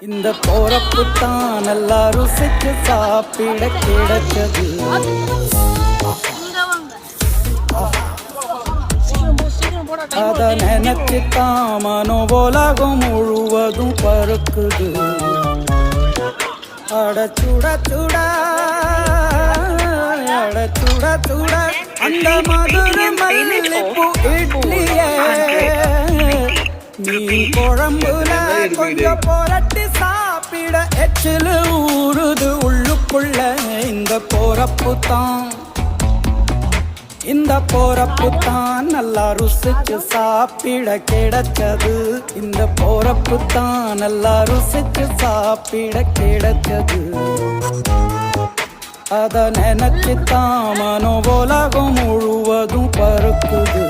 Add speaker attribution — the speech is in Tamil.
Speaker 1: இந்த போறப்பு தான் நல்லா ருசிச்சு சாப்பிட கிடைச்சது. அத நினைச்சு தான் மனோ உலகம் முழுவதும் பருக்குது. அட சுட சுட அட சுட சுட அந்த மதுரை மல்லிப்பூ இட்லியே மீன் குழம்புல கொஞ்சம் புரட்டி சாப்பிட எச்சிலு ஊறுது உள்ளுக்குள்ள. இந்த போறப்பு தான் இந்த போறப்பு தான் நல்லா ருசிச்சு சாப்பிட கிடைச்சது. இந்த போறப்பு தான் நல்லா ருசிச்சு சாப்பிட கிடைச்சது. அத நினைச்சு தான் மனோ உலகம் முழுவதும் பருக்குது.